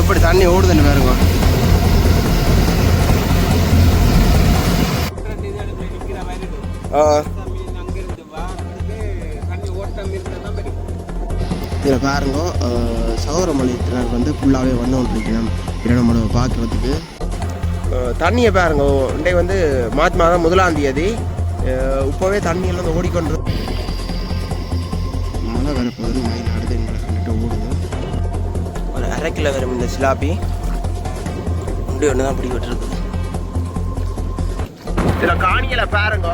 எப்படி தண்ணி ஓடுதுன்னு பாருங்க. இதில் பாருங்க சௌரமலை திறன் வந்து ஃபுல்லாகவே வந்து கொண்டிருக்கணும் இரண்டு பார்க்குறதுக்கு. தண்ணியை பாருங்க, இன்றைக்கு வந்து மார்ச் மாதம் 1ஆம் தேதி. இப்போவே தண்ணியெல்லாம் வந்து ஓடிக்கொண்டு மழை வரப்போது மயில் அடுத்து எங்களை கண்டுட்டு ஓடுது. ஒரு 1/2 கிலோ வரும் இந்த சிலாப்பி இப்படி ஒன்று தான் பிடி விட்டுருக்குது. இதில் காணியில் பாருங்க,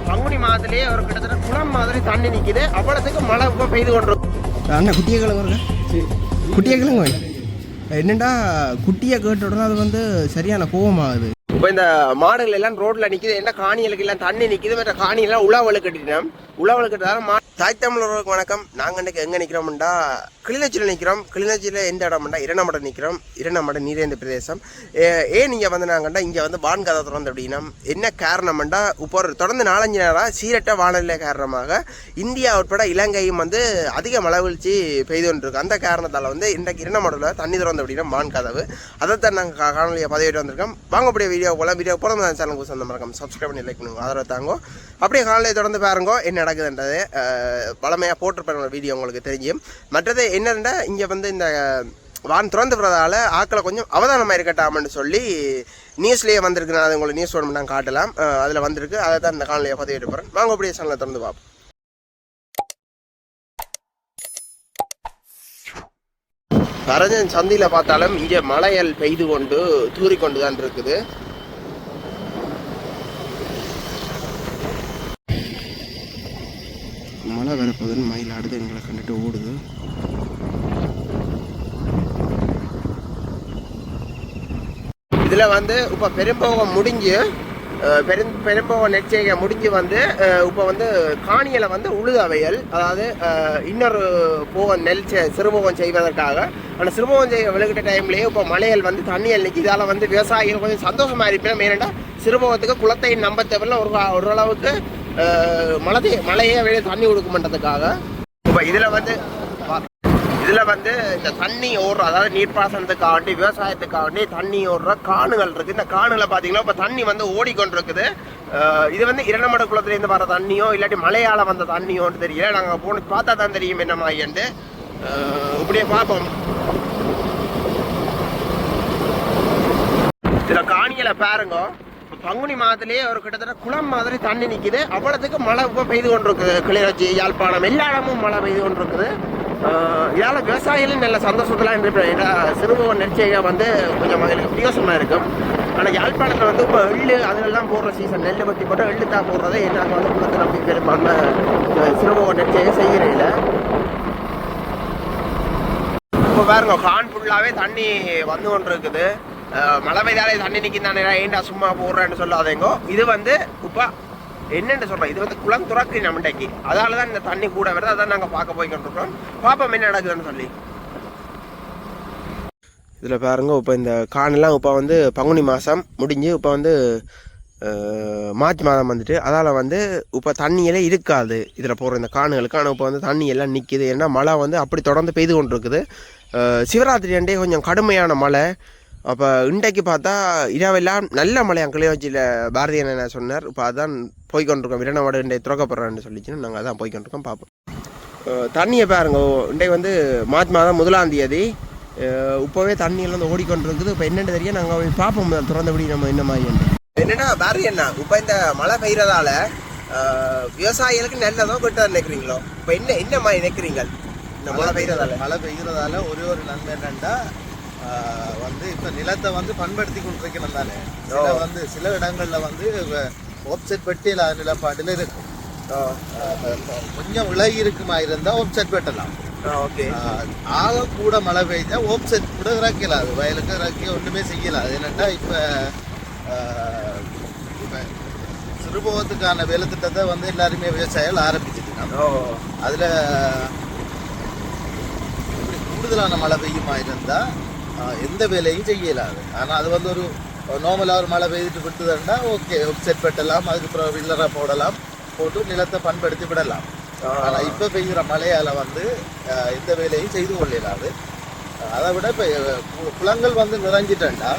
பங்குனி மாதத்துலேயே ஒரு கிட்டத்தட்ட குளம் மாதிரி தண்ணி நிற்கிது. அவ்வளோத்துக்கு மழை இப்போ பெய்து கொண்டு அண்ணன் குட்டியை கிழங்கு குட்டியை கிழங்கு என்னென்னா குட்டியை கேட்ட உடனே அது வந்து சரியான கோபமாகுது. இப்போ இந்த மாடுகள் எல்லாம் ரோட்ல நிற்கிது. என்ன காணிகளுக்கு எல்லாம் தண்ணி நிற்கிது. மற்ற காணியெல்லாம் உழவழு கட்டிட்டோம். உழவழு கட்டுறதால தாய் தமிழர்களுக்கு வணக்கம். நாங்கள் இன்றைக்கு எங்கே நிற்கிறோம்டா கிளிநொச்சியில் நிற்கிறோம். கிளிநொச்சியில் எந்த இடம்டா இரணமடம் நிற்கிறோம். இரணமடம் நீரேந்த பிரதேசம். ஏன் நீங்கள் வந்து நாங்கண்டா இங்கே வந்து வான் கதை திறந்து அப்படின்னா என்ன காரணம்டா, இப்போ ஒரு தொடர்ந்து 4-5 நாளாக சீரட்ட வானிலை காரணமாக இந்தியா உட்பட இலங்கையும் வந்து அதிக மழை வீழ்ச்சி பெய்து கொண்டிருக்கு. அந்த காரணத்தால் வந்து இன்றைக்கு இரணமடத்தில் தண்ணி திறந்து அப்படின்னா வான் கதவு அதைத்தான் நாங்கள் காணொலியை பதிவிட்டு வந்திருக்கோம். வாங்கக்கூடிய வீடியோ போல வீடியோ பிறந்த சேனலுக்கு சொந்த மறக்காம சப்ஸ்கிரைப் பண்ணி லைக் பண்ணுங்க, ஆதரவு தாங்க. அப்படியே காணொலியை தொடர்ந்து பாருங்க என்ன நடக்குதுன்றது. பழமையாக போட்டிருப்பேன் வீடியோ உங்களுக்கு தெரியும். மற்றது என்னன்னா இங்கே வந்து இந்த வான் திறந்து விடுறதால ஆக்களை கொஞ்சம் அவதானமாக இருக்கட்டாமன்னு சொல்லி நியூஸ்லேயே வந்திருக்கு. நான் அது உங்களுக்கு நியூஸ் வேணும் நான் காட்டலாம். அதில் வந்திருக்கு. அதை தான் இந்த காணொலியை பதிவிட்டு போகிறேன். வாங்க அப்படியே சேனலை திறந்து பார்ப்போம். கரஞ்சன் சந்தியில் பார்த்தாலும் இங்கே மழையல் பெய்து கொண்டு தூறிக்கொண்டு தான் இருக்குது. மழை வரப்போதுன்னு மயில் அடுத்து எங்களை கண்டுட்டு ஓடுது. இதில் வந்து இப்போ பெரும்போகம் முடிஞ்சு பெரும்போக நெற்செய்கை முடிஞ்சு வந்து இப்போ வந்து காணியில் வந்து உழுதவையல், அதாவது இன்னொரு போகம் நெல் சிறுபோகம் செய்வதற்காக அந்த சிறுபோகம் செய்ய விழுகிட்ட டைம்லேயே இப்போ மலையல் வந்து தண்ணியல் நிற்கி. இதால் வந்து விவசாயிகள் கொஞ்சம் சந்தோஷமாக இருப்பேன். ஏன்னா சிறுபோகத்துக்கு குளத்தை நம்ப தேவையில்ல, ஓரளவுக்கு மழையே வெளியே தண்ணி கொடுக்குமன்றதுக்காக. இப்போ இதில் வந்து இந்த தண்ணி ஓடுற, அதாவது நீர்ப்பாசனத்துக்காண்டி விவசாயத்துக்காண்டி தண்ணி ஓடுற காணுகள் இருக்குது. இந்த காணுகளை பார்த்தீங்கன்னா இப்போ தண்ணி வந்து ஓடிக்கொண்டிருக்குது. இது வந்து இரண்டமட குளத்துலேருந்து வர தண்ணியோ இல்லாட்டி மழையால் வந்த தண்ணியோன்னு தெரியல. நாங்கள் போன பார்த்தா தான் தெரியும் என்ன மாதிரின்ட்டு. இப்படியே பார்ப்போம். இதில் காணிகளை பாருங்க, பங்குனி மாதத்துலேயே ஒரு கிட்டத்தட்ட குளம் மாதிரி தண்ணி நிற்கிது. அவ்வளோத்துக்கு மழை இப்போ பெய்து கொண்டிருக்குது. கிளிநொச்சி, யாழ்ப்பாணம் எல்லா இடமும் மழை பெய்து கொண்டிருக்குது. இதால் விவசாயிகளும் நல்ல சந்தோஷத்தெல்லாம் இருப்பேன். ஏன்னா சிறுபோக நெற்செய்கை வந்து கொஞ்சம் மகளுக்கு பிரயோசனமாக இருக்கும். ஆனால் யாழ்ப்பாணத்தில் வந்து இப்போ எள்ளு அதெல்லாம் போடுற சீசன், நெல் வட்டி போட்டு எள்ளு தான் போடுறதே. நாங்கள் வந்து குளத்தில் அப்படி பெரும்பான்மை சிறுபோக நெற்செய்கை செய்கிறதில்ல. இப்போ பாருங்க, கான் ஃபுல்லாகவே தண்ணி வந்து கொண்டு இருக்குது. மழை பெய்தாலே தண்ணி நிற்கிந்தானே ஏன்டா சும்மா போடுறேன்னு சொல்லாதேங்கோ. இது வந்து இப்போ என்னென்னு சொல்கிறோம், இது வந்து குளம் துறக்கு நம்மண்டைக்கு, அதால தான் இந்த தண்ணி கூட வருது. அதான் நாங்கள் பார்க்க போய்கிட்டுருக்கோம். பாப்போம் என்ன நடக்குதுன்னு சொல்லி. இதில் பாருங்க, இப்போ இந்த காணெல்லாம் இப்போ வந்து பங்குனி மாதம் முடிஞ்சு இப்போ வந்து மார்ச் மாதம் வந்துட்டு, அதால் வந்து இப்போ தண்ணியிலே இருக்காது இதில் போகிற இந்த காணுகளுக்கு. ஆனால் இப்போ வந்து தண்ணி எல்லாம் நிற்கிது. ஏன்னா மழை வந்து அப்படி தொடர்ந்து பெய்து கொண்டு இருக்குது. சிவராத்திரி அண்டே கொஞ்சம் கடுமையான மழை. அப்போ இன்றைக்கு பார்த்தா இரவெல்லாம் நல்ல மழையாம் கிளிநொச்சியில். பாரதிய என்ன சொன்னார். இப்போ அதான் போய்கொண்டிருக்கோம். இரண்டவாடு இன்றைய துறக்கப்படுறான்னு சொல்லிச்சுன்னு நாங்கள் அதான் போய்கொண்டிருக்கோம். பார்ப்போம். தண்ணியை பாருங்க, இன்றைக்கு வந்து மார்ச் மாதம் 1ஆம் தேதி. இப்போவே தண்ணியெல்லாம் வந்து ஓடிக்கொண்டிருக்குது. இப்போ என்னென்னு தெரியும், நாங்கள் பார்ப்போம் திறந்தபடி நம்ம என்ன மாதிரி என்னென்னா பாரதி என்ன இப்போ இந்த மழை பெய்கிறதால விவசாயிகளுக்கு நல்லதோ கெட்டதோ நினைக்கிறீங்களோ? இப்போ என்ன மாதிரி நினைக்கிறீங்க? இந்த மழை பெய்கிறதால ஒரு நன்மை என்னென்னா வந்து இப்போ நிலத்தை வந்து பண்படுத்தி கொண்டிருக்கணும் தானே. சில இடங்களில் வந்து ஆப்செட் பெட்டியில் நிலப்பாட்டில் இருக்கும். கொஞ்சம் விலகி இருக்குமா இருந்தால் ஆப்செட் வெட்டலாம். ஓகே. ஆக கூட மழை பெய்ஞ்சா ஆப்செட் கூட இறக்கலாம். அது வயலுக்கு இறக்கி ஒன்றுமே செய்யலாம். அது என்னென்னா இப்போ சிறுபோகத்துக்கான வேலை திட்டத்தை வந்து எல்லாருமே விவசாயிகள் ஆரம்பிச்சுருக்காங்க. அதில் கூடுதலான மழை பெய்யுமா இருந்தால் எந்த வேலையும் செய்யலாது. ஆனால் அது வந்து ஒரு நார்மலாக ஒரு மழை பெய்துட்டு விட்டுதுன்னா ஓகே, செட் வெட்டலாம், அதுக்கப்புறம் வில்லரை போடலாம், போட்டு நிலத்தை பண்படுத்தி விடலாம். ஆனால் இப்போ பெய்கிற மழையால் வந்து எந்த வேலையும் செய்து கொள்ளலாது. அதை விட இப்போ குளங்கள் வந்து நிறைஞ்சிட்டா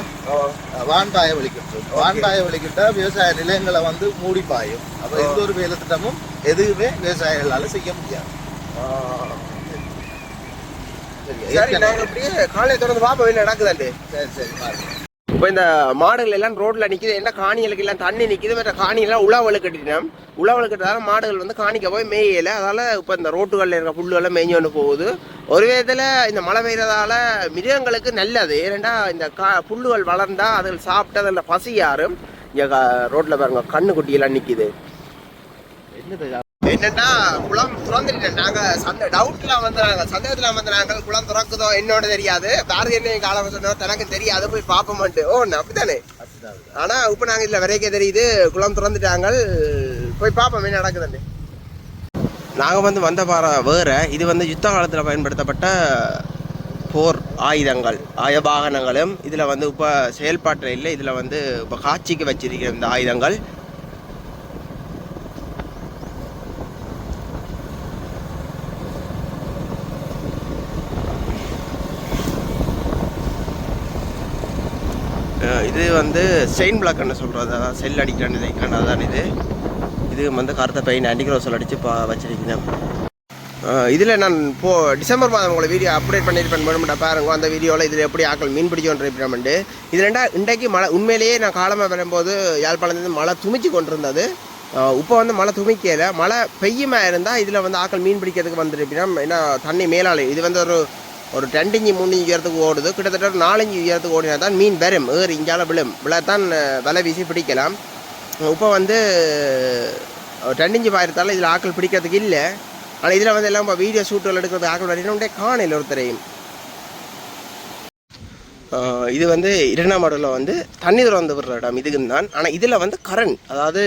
வான்பாய வலிக்கிட்டு வான்பாய வலிக்கிட்டா விவசாய நிலையங்களை வந்து மூடி பாயும். அப்போ எந்த ஒரு வேலை திட்டமும் எதுவுமே விவசாயிகளால் செய்ய முடியாது. சரி, நாங்கள் அப்படியே காலையை தொடர்ந்து பாப்பா வெளியில் நடக்குதாண்டு. சரி சரி. இப்போ இந்த மாடுகள் எல்லாம் ரோட்ல நிக்குது, என்ன காணிகளுக்கு எல்லாம் தண்ணி நிக்குது, மற்ற காணியெல்லாம் உழவழு கட்டிட்டோம். உழவழு கட்டுறதால மாடுகள் வந்து காணிக்க போய் மேயல. அதால இப்போ இந்த ரோட்டுகளில் இருக்க புல்லுகள்லாம் மேய்ஞ்சு கொண்டு போகுது. ஒரு விதத்தில் இந்த மழை பெய்யறதால மிருகங்களுக்கு நல்லது. ஏன்னா இந்த புல்லுகள் வளர்ந்தா அதில் சாப்பிட்டு அதில் பசி யாரும். இங்கே ரோட்ல பாருங்க கண்ணுக்குட்டியெல்லாம் நிக்குது. என்னன்னா குளம் திறந்துட்டேன். நாங்கள் டவுட்ல வந்துடுறாங்க, சந்தேகத்தில் வந்துடுறாங்க. குளம் திறக்குதோ என்னோட தெரியாது, பாரதி என்ன காலம் சொன்னோம் தனக்கு தெரியாது, போய் பார்ப்போம்ட்டு. ஓ அப்படித்தானே. ஆனா இப்போ நாங்கள் இதில் வரைக்கே தெரியுது குளம் திறந்துட்டாங்க. போய் பார்ப்போம் என்ன நடக்குதுன்னு. நாங்கள் வந்து வந்த வேற இது வந்து யுத்த காலத்தில் பயன்படுத்தப்பட்ட போர் ஆயுதங்கள் ஆயுதவாகனங்களும் இதில் வந்து இப்போ செயல்பாட்டில் இல்லை. இதில் வந்து இப்போ காட்சிக்கு வச்சிருக்கிற இந்த ஆயுதங்கள். இது வந்து செயின் பிளாக்னு சொல்கிறது, அதாவது செல் அடிக்கிறான்னு நினைக்கிறேன். அதான் இது வந்து கருத்தை பெயின் ஆன்டிக்ரோசல் அடித்து வச்சிருக்கேன். இதில் நான் டிசம்பர் மாதம் உங்களை வீடியோ அப்டேட் பண்ணியிருப்பேன். வேணுமெண்டா பாருங்க அந்த வீடியோவில். இதில் எப்படி ஆக்கள் மீன் பிடிச்சோன்ட்டு இது இன்றைக்கு மழை உண்மையிலேயே நான் காலமாக வரும்போது யாழ்ப்பாணத்துலேருந்து மழை துமிச்சு கொண்டிருந்தது. இப்போ வந்து மழை துமிக்கல, மழை பெய்யுமா இருந்தால் இதில் வந்து ஆக்கள் மீன் பிடிக்கிறதுக்கு வந்துருப்பினோம். ஏன்னா தண்ணி மேலாளி இது வந்து ஒரு 2 இன்ச்சு 3 இன்ச்சு உயரத்துக்கு ஓடுது. கிட்டத்தட்ட ஒரு 4 இன்ச்சு உயரத்துக்கு ஓடினா தான் மீன் வரும். இங்கால விழத்தான் வலை வீசி பிடிக்கலாம். இப்போ வந்து 2 இன்ச்சு பாயிரத்தால் இதில் ஆக்கள் பிடிக்கிறதுக்கு இல்லை. ஆனால் இதில் வந்து எல்லாம் இப்போ வீடியோ ஷூட்டுகள் எடுக்கிறது ஆக்கள் வரணும்டே காணையில் ஒருத்தரையும். இது வந்து 2ஆம் மாடலில் வந்து தண்ணி திறந்து விடுற இடம் இதுக்குன்னு தான். ஆனால் இதில் வந்து கரண்ட், அதாவது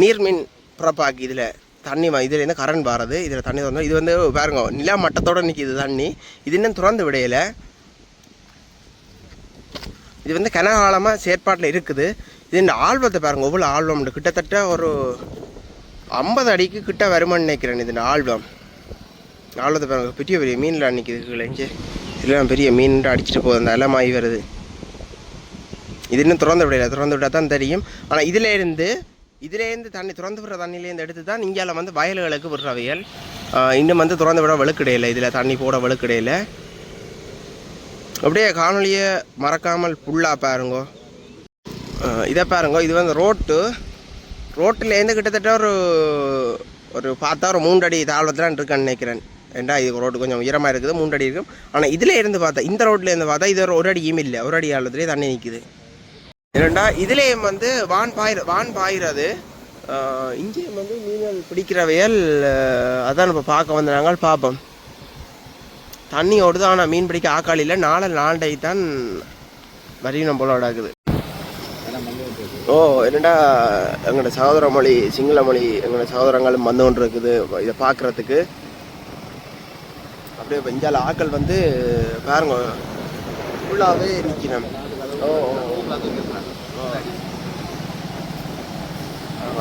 நீர்மின் புறப்பாக்கி இதில் தண்ணி இதுலேருந்து கரண்ட் வர்றது. இதில் தண்ணி திறந்து இது வந்து பாருங்க நில மட்டத்தோடு நிற்கிது தண்ணி. இது இன்னும் திறந்து விடையில. இது வந்து கனகாலமாக செயற்பாட்டில் இருக்குது. இது இந்த ஆல்வத்தை பாருங்க, ஒவ்வொரு ஆல்வம் கிட்டத்தட்ட ஒரு 50 அடிக்கு கிட்ட வருமானு நினைக்கிறேன். இது இந்த ஆல்வத்தை பாருங்க, பெரிய பெரிய மீன்லாம் நிற்கிது கிழஞ்சி. இதெல்லாம் பெரிய மீன் அடிச்சுட்டு போகுது, அந்த இலமாயி வருது. இது இன்னும் திறந்து விடையில, திறந்து விட்டால் தான் தெரியும். ஆனால் இதிலேருந்து தண்ணி திறந்து விடுற தண்ணியிலேருந்து எடுத்து தான் இந்தியாவில் வந்து வயல்களுக்கு விடுறவையல். இன்னும் வந்து திறந்து விட வெளுக்கிடையில, இதில் தண்ணி போட வெளுக்கிடையில. அப்படியே காணொலியை மறக்காமல் ஃபுல்லாக பாருங்கோ. இதை பாருங்கோ, இது வந்து ரோட்டிலேருந்து கிட்டத்தட்ட ஒரு பார்த்தா ஒரு 3 அடி தாழ்வத்தில் இருக்கான்னு நினைக்கிறேன். ஏண்டா இது ரோடு கொஞ்சம் உயரமாக இருக்குது, 3 அடி இருக்கும். ஆனால் இதில் இருந்து பார்த்தா, இந்த ரோட்லேருந்து பார்த்தா இது ஒரு அடியும் இல்லை, ஒரு அடி ஆழத்துலேயே தண்ணி நிற்குது. ஏன்னா இதுலேயும் வந்து வான் பாயிறது. இங்கேயும் வந்து மீன்கள் பிடிக்கிறவையல். அதான் இப்போ பார்க்க வந்து நாங்கள் பார்ப்போம். தண்ணி ஓடுது, ஆனால் மீன் பிடிக்க ஆக்காள் இல்லை. 4 தான் வரையும் போல விடாக்குது. ஓ என்னடா எங்களோட சகோதர மொழி சிங்கள மொழி எங்களோட சகோதரங்களும் வந்து கொண்டு இருக்குது இதை பார்க்குறதுக்கு. அப்படியே பெஞ்சால் ஆக்கள் வந்து பாருங்க ஃபுல்லாகவே நிற்கணும்.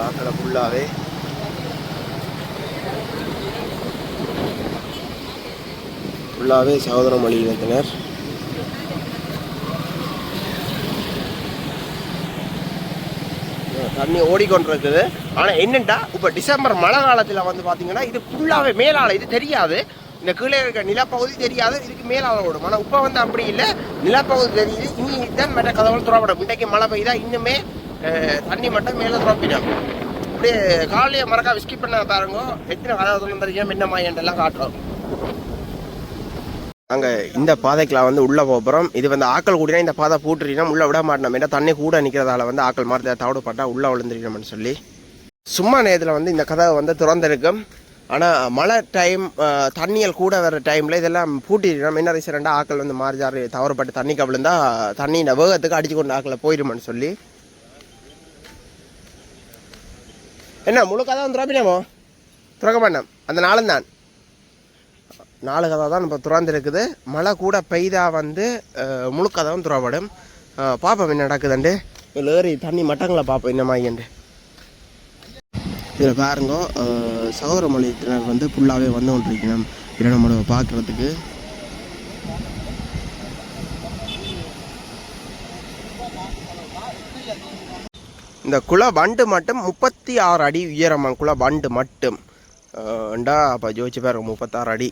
ஆக்களை ஃபுல்லாகவே சகோதர மொழி இனத்தினர். தண்ணி ஓடிக்கொண்டிருக்குது. ஆனால் என்னென்னா இப்போ டிசம்பர் மழை காலத்தில் வந்து பார்த்தீங்கன்னா இது ஃபுல்லாகவே மேலால் இது தெரியாது. இந்த கீழே இருக்க நிலப்பகுதி தெரியாது, இதுக்கு மேலால் ஓடும். ஆனால் இப்போ வந்து அப்படி இல்லை, நிலப்பகுதி தெரியுது. இன்னி தான் மற்ற கதவுகள் துறப்படும். இன்றைக்கு மழை பெய்தா இன்னுமே தண்ணி மட்டும் மேலே துறப்பிடும். அப்படியே காலையை மறக்கா விஸ்கிப் பண்ண பாருங்க, எத்தனை கதவு தெரியும் என்ன மாயண்டெல்லாம் காட்டுறோம். அங்கே இந்த பாதைக்கெலாம் வந்து உள்ளே போகிறோம். இது வந்து ஆக்கள் கூடினா இந்த பாதை பூட்டுறினா உள்ளே விட மாட்டோம். ஏன்னா தண்ணி கூட நிற்கிறதால வந்து ஆக்கள் மாதிரி தவிடுப்பட்டா உள்ளே விழுந்துருக்கணும்னு சொல்லி சும்மா நேரத்தில் வந்து இந்த கதவை வந்து திறந்திருக்கும். ஆனால் மழை டைம் தண்ணியல் கூட வர டைமில் இதெல்லாம் பூட்டிடணும். என்ன ரீசன் ஆக்கள் வந்து மாறிஜாறு தவறுப்பட்டு தண்ணி கவிழுந்தா தண்ணி இந்த வேகத்துக்கு அடிச்சு கொண்டு ஆக்களை போயிடுமான்னு சொல்லி. என்ன முழு கதை வந்து திறப்பினமோ திறக்க மாட்டோம். அந்த நாளும் தான் 4 கதை தான் இப்போ திறந்துருக்குது. மழை கூட பெய்தா வந்து முழு கதவும் திறப்படும். பார்ப்போம் என்ன நடக்குதுண்டு. ஏறி தண்ணி மட்டங்களை பார்ப்போம் என்ன மாயண்டு. இதில் பாருங்க சகோதர மொழியினர் வந்து ஃபுல்லாகவே வந்து கொண்டிருக்கணும். இதை நம்ம பார்க்குறதுக்கு இந்த குள வண்டு மட்டும் 36 அடி உயரமாக குள வண்டு மட்டும் ண்டா அப்போ ஜோதிச்சு பாருங்க 36 அடி.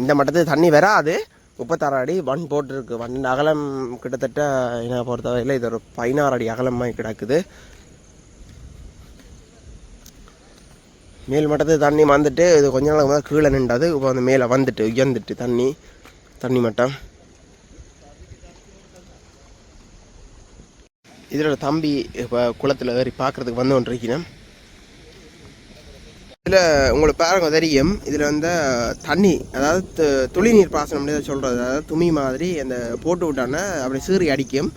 இந்த மட்டத்துக்கு தண்ணி வராது. 36 அடி வன் போட்டிருக்கு. வன் அகலம் கிட்டத்தட்ட என்ன பொறுத்தவரையில் இது ஒரு 16 அடி அகலமாக கிடக்குது. மேல் மட்டத்துக்கு தண்ணி வந்துட்டு இது கொஞ்ச நாளுக்கு மேலே கீழே நின்றாது. இப்போ வந்து மேலே வந்துட்டு உயர்ந்துட்டு தண்ணி மட்டம். இதில் தம்பி இப்போ குளத்தில் ஏறி பார்க்குறதுக்கு வந்து கொண்டு இருக்கணும். இதில் உங்களுக்கு பாருங்க தெரியும், இதில் வந்து தண்ணி அதாவது துளி நீர் பாசனம் சொல்கிறது, அதாவது துணி மாதிரி அந்த போட்டு விட்டான அப்படி சீறி அடிக்கும்.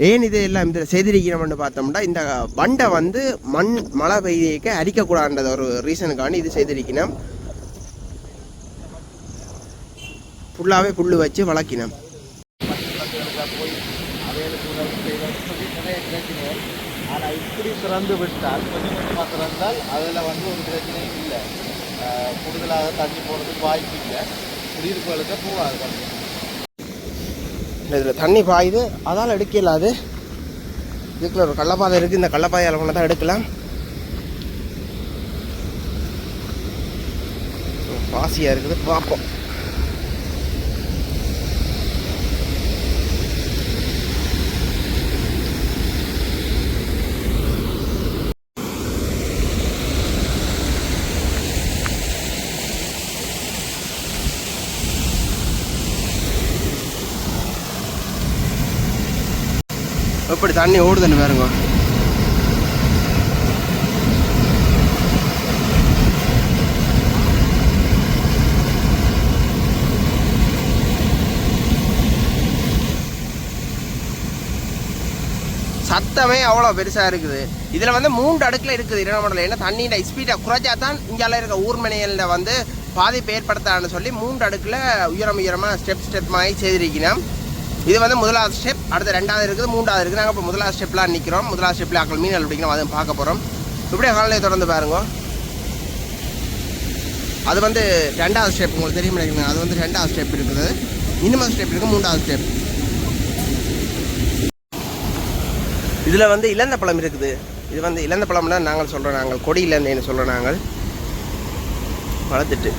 ஏன் இது எல்லாம் இதில் செய்திருக்கிறோம்னு பார்த்தோம்னா இந்த வண்டை வந்து மழை பெய்யக்க அரிக்கக்கூடாதுன்ற ஒரு ரீசனுக்காண்டி இது செய்திருக்கணும். ஃபுல்லாகவே புல் வச்சு வளர்க்கணும். ஆனால் இப்படி திறந்து விட்டால் கொஞ்சமாக திறந்தால் அதில் வந்து ஒரு பிரச்சனையும் இல்லை. கூடுதலாக தண்ணி போகிறதுக்கு வாய்ப்பு இல்லை. குடியிருப்புகளுக்கு போகாது. இதில் தண்ணி பாயுது, அதால் எடுக்கல. அது இதுக்குள்ள ஒரு கள்ளப்பாதை இருக்குது. இந்த கள்ளப்பாதையால் கொண்டு தான் எடுக்கலாம். பாசியாக இருக்குது, பார்ப்போம். எப்படி தண்ணி ஓடுதுன்னு பாருங்க. சத்தமே அவ்வளோ பெருசாக இருக்குது. இதில் வந்து 3 அடுக்கில் இருக்குது இரண்டாம் மாடலில். ஏன்னா தண்ணியோட ஸ்பீடை குறைச்சா தான் இங்கால இருக்க ஊர்மனைகளில் வந்து பாதிப்பு ஏற்படுத்தான்னு சொல்லி 3 அடுக்கில் உயரமாக ஸ்டெப் மாதிரி செய்திருக்கணும். இது வந்து முதலாவது ஸ்டெப். அடுத்து 2வது இருக்குது, 3வது இருக்குது. நாங்கள் இப்போ முதலாவது ஸ்டெப்லாம் நிற்கிறோம். முதலாவது ஸ்டெப்பில் ஆக்கள் மீன்கள் பிடிக்கணும், அதுவும் பார்க்க போகிறோம். இப்படியே காலையை தொடர்ந்து பாருங்க. அது வந்து 2வது ஸ்டெப். உங்களுக்கு தெரியும் நினைக்கிறேன். அது வந்து 2வது ஸ்டெப் இருக்குது. இன்னும் ஸ்டெப் இருக்குது, 3வது ஸ்டெப். இதில் வந்து இலந்த பழம் இருக்குது. இது வந்து இலந்த பழம்னா நாங்கள் சொல்கிறோம், நாங்கள் கொடி இலந்தைன்னு சொல்கிறோம். நாங்கள் வளர்த்துட்டு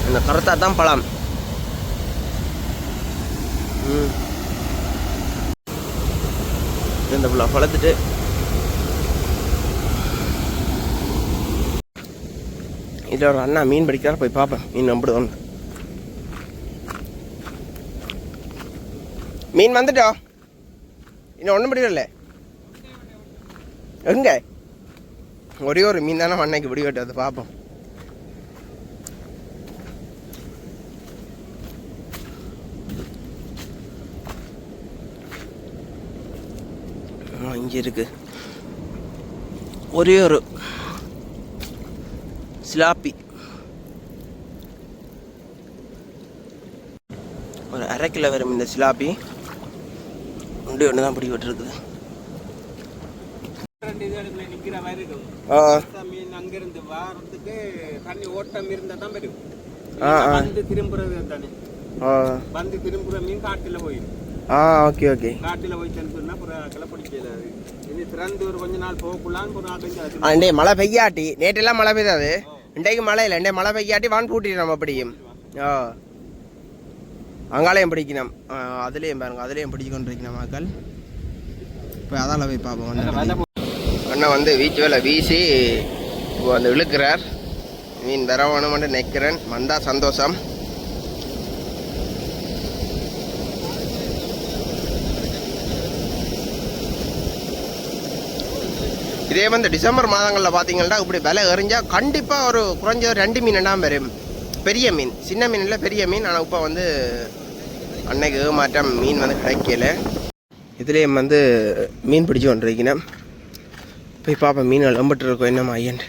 இந்த கருத்தா தான் பழம். இந்த பழம் வளர்த்துட்டு இதில் ஒரு அண்ணா மீன் பிடிக்கிறார், போய் பார்ப்பேன். மீன் நம்பிடு ஒன்று மீன் வந்துட்டோ. இன்னும் ஒன்றும் பிடிக்கல. எங்க ஒரே ஒரு மீன் தானே அன்னைக்கு பிடிக்கட்டும், அதை பார்ப்போம். இங்கே இருக்கு ஒரே ஒரு சிலாப்பி. ஒரு 1/2 கிலோ வரும் இந்த சிலாப்பி. ஒன்று தான் பிடிக்கிட்டு இருக்குது. அங்கிருந்து வாரத்துக்கு தண்ணி ஓட்டம் இருந்தா தான் வரும். வந்து திரும்புறது தானே, வந்து திரும்புற மீன் காட்டுல போயிடும். Okay okay. காட்டுல போய் தந்துனா புறாக்களை பிடிக்கல. இனி திறந்து ஒரு கொஞ்ச நாள் போகலான்னு புறா அண்டே மழை பெய்யாட்டி. நேற்றெல்லாம் மழை பெய்யாது, இன்றைக்கு மழை இல்லை. இன்றைய மழை பெய்யாட்டி வான் பூட்டிட்டு நம்ம பிடிக்கும். அங்காலையும் பிடிக்கணும், அதுலேயும் பாருங்க, அதுலேயும் பிடிக்கொண்டு இருக்கணும் மக்கள். இப்போ அதால் போய் பார்ப்போம். அண்ணன் வந்து வீச்சு வேலை வீசி வந்து இழுக்கிறார். மீன் வரவணுமென்று நிற்கிறேன். வந்தால் சந்தோஷம். இதே வந்து டிசம்பர் மாதங்களில் பார்த்தீங்கன்னா இப்படி விலை எறிஞ்சால் கண்டிப்பாக ஒரு குறைஞ்ச 2 மீன் தான் வரும். பெரிய மீன், சின்ன மீன் இல்லை, பெரிய மீன். ஆனால் இப்போ வந்து அன்னைக்கு மாற்றம் மீன் வந்து கிடைக்கல. இதுலேயும் வந்து மீன் பிடிச்சி கொண்டிருக்கணும். போய் பார்ப்பேன் மீன்கள் நம்பிட்டு இருக்கோம் என்னம்மா ஐயன்.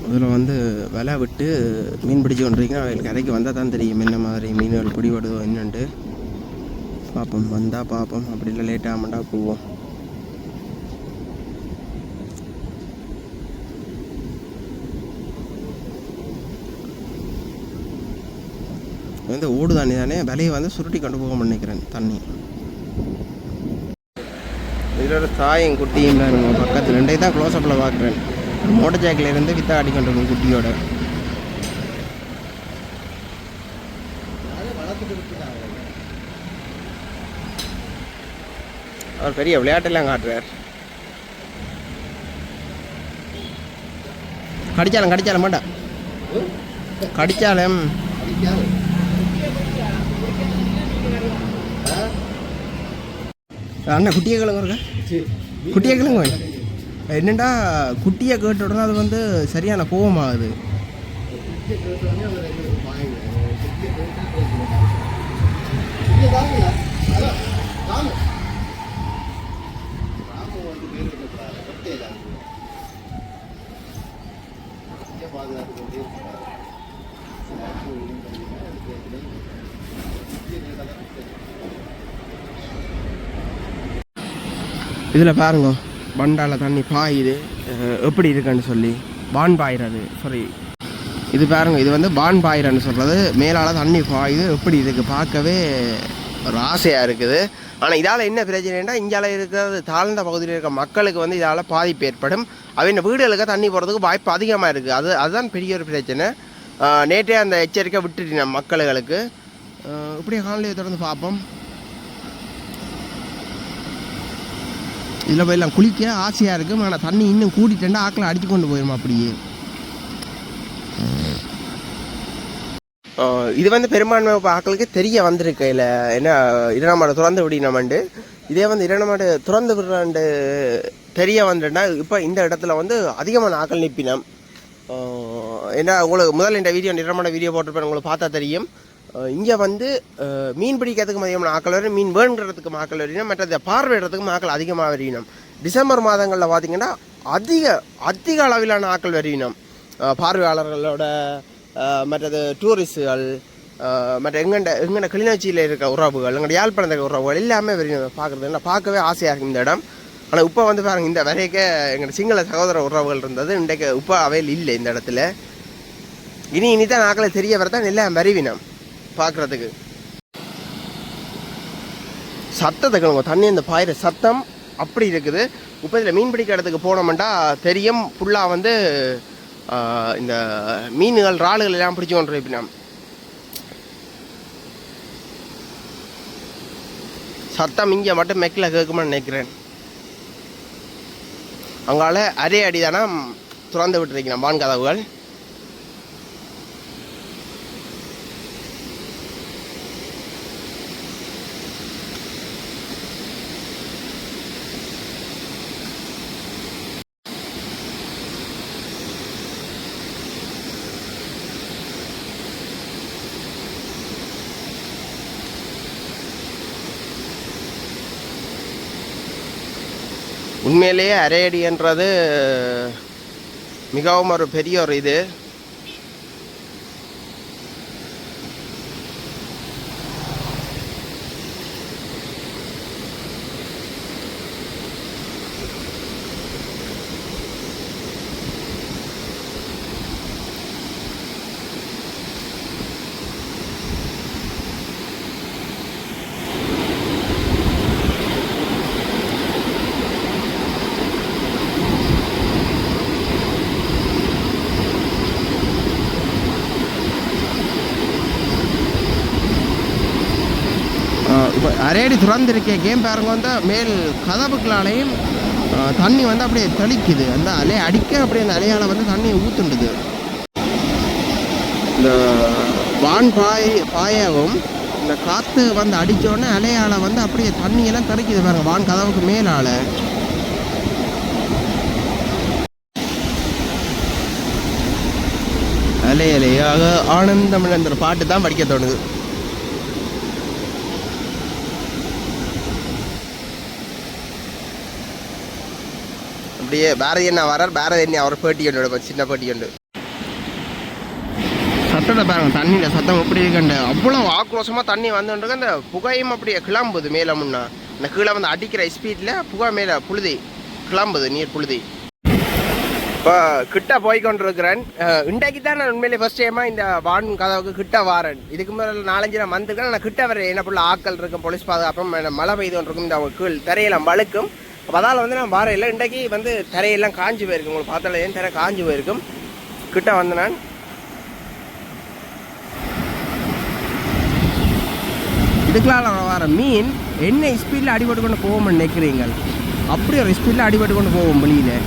அதில் வந்து விலை விட்டு மீன் பிடிச்சி கொண்டிருக்கேன். அவங்களுக்கு கரைக்கு வந்தால் தான் தெரியும் என்ன மாதிரி மீன்கள் பிடிபடுதோ என்னன்ட்டு. பார்ப்போம், வந்தால் பார்ப்போம். அப்படி இல்லை லேட் ஆகமாட்டா போவோம். வந்து ஓடு தண்ணி தானே, விலையை வந்து சுருட்டி கொண்டு போக நினைக்கிறேன் தண்ணி. இதில் ஒரு தாயும் குட்டியும் தான் பக்கத்தில் 2 தான் க்ளோஸ் அப்பில் பார்க்குறேன். மோட்டர் சைக்கிளிலேருந்து வித்தா அடிக்கொண்டிருக்கும் குட்டியோட. அவர் பெரிய விளையாட்டெல்லாம் காட்டுறார். கடிச்சாலும் மாட்டா கடிச்சாலும் அண்ணா குட்டியை கிழங்குங்க குட்டியை கிழங்கு என்னண்டா குட்டியை கேட்ட உடனே அது வந்து சரியான கோபமாகுது. இதில் பாருங்க பண்டால தண்ணி பாயுது எப்படி இருக்குன்னு சொல்லி பான் பாயிறது சாரி இது பாருங்க இது வந்து பான் பாயிரன்னு சொல்கிறது. மேலால் தண்ணி பாயுது எப்படி இருக்குது பார்க்கவே ஒரு ஆசையாக இருக்குது. ஆனால் இதால் என்ன பிரச்சனைனா இங்கால இருக்கிறது தாழ்ந்த பகுதியில் இருக்க மக்களுக்கு வந்து இதால் பாதிப்பு ஏற்படும். அவங்க வீடுகளுக்கு தண்ணி போகிறதுக்கு வாய்ப்பு அதிகமாக இருக்குது. அதுதான் பெரிய ஒரு பிரச்சனை. நேற்றே அந்த எச்சரிக்கை விட்டுட்டேன் மக்களுக்கு. இப்படியே காலையை தொடர்ந்து பார்ப்போம். இதில் போயெல்லாம் குளிக்க ஆசையாக இருக்கும். ஆனால் தண்ணி இன்னும் கூட்டிட்டேன்னா ஆக்களை அடித்து கொண்டு போயிடும் அப்படியே. இது வந்து பெரும்பான்மை ஆக்களுக்கு தெரிய வந்திருக்கு. இல்லை என்ன இரணமாடு திறந்து விடினோம்ண்டு இதே வந்து இரணமாடு திறந்து விடுறாண்டு தெரிய வந்துட்டா இப்போ இந்த இடத்துல வந்து அதிகமான ஆக்கள் நிற்பினோம். ஏன்னா உங்களுக்கு முதல்ல இந்த வீடியோ இரணமாட வீடியோ போட்டிருப்பேன், உங்களுக்கு பார்த்தா தெரியும். இங்கே வந்து மீன் பிடிக்கிறதுக்கு அதிகமான ஆக்கள் வரையும், மீன் வேணுங்கிறதுக்கு ஆக்கள் வரையும், மற்ற பார்வையிடறதுக்கும் ஆக்கள் அதிகமாக வரையினோம். டிசம்பர் மாதங்களில் பார்த்திங்கன்னா அதிக அளவிலான ஆக்கள் வரையினோம். பார்வையாளர்களோட மற்றது டூரிஸ்டுகள் மற்ற எங்கண்ட கிளிநொச்சியில் இருக்க உறவுகள் எங்கள்ட யாழ்ப்பாணத்தில் உறவுகள் எல்லாமே வரையும் பார்க்குறது பார்க்கவே ஆசையாக இருக்கும் இந்த இடம். ஆனால் இப்போ வந்து பாருங்கள் இந்த வரைக்க எங்களோட சிங்கள சகோதர உறவுகள் இருந்தது. இன்றைக்கு இப்போ அவையில் இல்லை இந்த இடத்துல. இனிதான் ஆக்களை தெரிய வரதான் எல்லாம் வருவினோம் பார்க்குறதுக்கு. சத்தத்துக்கு தண்ணி இந்த பாயிற சத்தம் அப்படி இருக்குது. இப்போ இதில் மீன் பிடிக்கிற இடத்துக்கு போனோம்னா தெரியும் ஃபுல்லாக வந்து இந்த மீன்கள் இறால்கள் எல்லாம் பிடிச்சி கொண்டு இருப்பினோம். சத்தம் இங்கே மட்டும் மெக்கில் கேட்குமான்னு நினைக்கிறேன். அங்கால அரை அடி தானே திறந்து விட்டுருக்கணும் வான் கதவுகள். உண்மையிலேயே அரையடின்றது மிகவும் ஒரு பெரிய ஒரு இது. இப்போ அரையடி திறந்துருக்க கேம் பாருங்க வந்து மேல் கதவுக்களாலையும் தண்ணி வந்து அப்படியே தெளிக்குது. அந்த அலையை அடிக்க அப்படியே அந்த அலையால் வந்து தண்ணி ஊற்றுண்டுது. இந்த வான் பாயவும் இந்த காற்று வந்து அடித்தோடனே அலையால் வந்து அப்படியே தண்ணியெல்லாம் தெளிக்குது பாருங்க வான் கதவுக்கு மேலால். அலையாக ஆனந்தம் அந்த பாட்டு தான் படிக்க தோணுது. அப்படியே பாரதி அண்ணா வரார். பாரதி அண்ணா அவர் பேட்டி கொண்டு சின்ன பேட்டி கொண்டு சத்தத்தை பாருங்க தண்ணியில் சத்தம் எப்படி இருக்குண்டு. அவ்வளோ ஆக்ரோஷமாக தண்ணி வந்துருக்கு. அந்த புகையும் அப்படியே கிளம்புது மேலே முன்னா. அந்த கீழே வந்து அடிக்கிற ஸ்பீடில் புகை மேலே புழுதி கிளம்புது நீர் புழுதி. இப்போ கிட்ட போய் கொண்டிருக்கிறேன். இன்றைக்கு தான் நான் உண்மையிலே ஃபர்ஸ்ட் டைமாக இந்த வான் கதவுக்கு கிட்ட வாரேன். இதுக்கு முதல்ல 4-5 நான் வந்திருக்கேன். நான் கிட்ட வர என்ன புள்ள ஆக்கள் இருக்கும், போலீஸ் பாதுகாப்பும், மழை பெய்து கொண்டிருக்கும், இந்த கீழ் தரையெல்லாம் வழுக்கும். அப்போ அதால் வந்து நான் வார இல்லை. இன்றைக்கு வந்து தரையெல்லாம் காஞ்சி போயிருக்கும். உங்களுக்கு பார்த்தாலே ஏன் தரை காஞ்சி போயிருக்கும். கிட்ட வந்து நான் இதுக்கெல்லாம் வர மீன் என்ன ஸ்பீடில் அடிபட்டு கொண்டு போவோம்னு நினைக்கிறீங்க? அப்படி ஒரு ஸ்பீடில் அடிபட்டு கொண்டு போவோம் வெளியில்.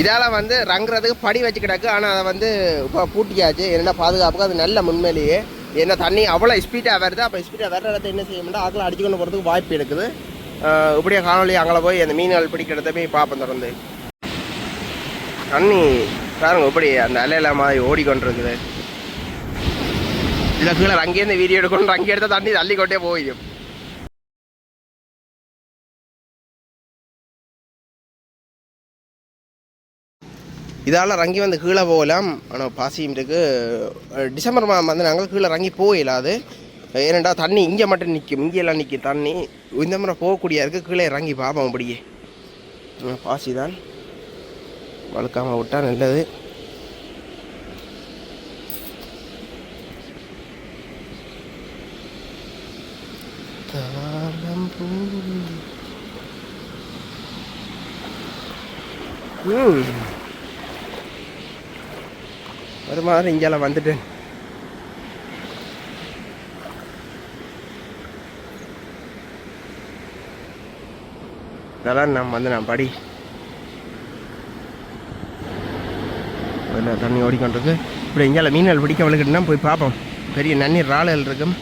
இதால் வந்து ரங்குறதுக்கு படி வச்சு கிடக்கு. ஆனால் அதை வந்து இப்போ பூட்டியாச்சு. என்னென்ன பாதுகாப்புக்கு அது நல்ல முன்மையிலேயே. ஏன்னா தண்ணி அவ்வளோ ஸ்பீடாக வருது. அப்போ ஸ்பீடாக வர்ற இடத்த என்ன செய்ய முடியாது, அதில் அடிச்சு கொண்டு போகிறதுக்கு வாய்ப்பு இருக்குது. இப்படியே காணொலி அங்கே போய் அந்த மீன்கள் பிடிக்கிறத போய் பார்ப்போம் தொடர்ந்து. தண்ணி பாருங்க இப்படி அந்த அலையில மாதிரி ஓடிக்கொண்டிருக்குது. இதில் கீழே அங்கேருந்து வீடியோ எடுக்கணும், அங்கே எடுத்தால் தண்ணி தள்ளிக்கொண்டே போயிடும். இதால் ரங்கி வந்து கீழே போகலாம். ஆனால் பாசியும் இருக்குது. டிசம்பர் மாதம் வந்து நாங்கள் கீழே ரங்கி போயிடாது. ஏனெண்டா தண்ணி இங்கே மட்டும் நிற்கும், இங்கெல்லாம் நிற்கும் தண்ணி. இந்த முறை போகக்கூடிய இருக்குது. கீழே இறங்கி பார்ப்போம். அப்படியே பாசி தான் வழுக்காமல் விட்டால் நல்லது. ஒரு மாதிரி இங்கெல்லாம் வந்துட்டேன். இதெல்லாம் நான் படி தண்ணி ஓடிக்கொண்டிருக்கு. இப்படி இங்கே மீன்கள் பிடிக்க வளர்க்கிட்டுனா போய் பார்ப்போம். பெரிய நன்னீர் இறால்கள் இருக்கும்.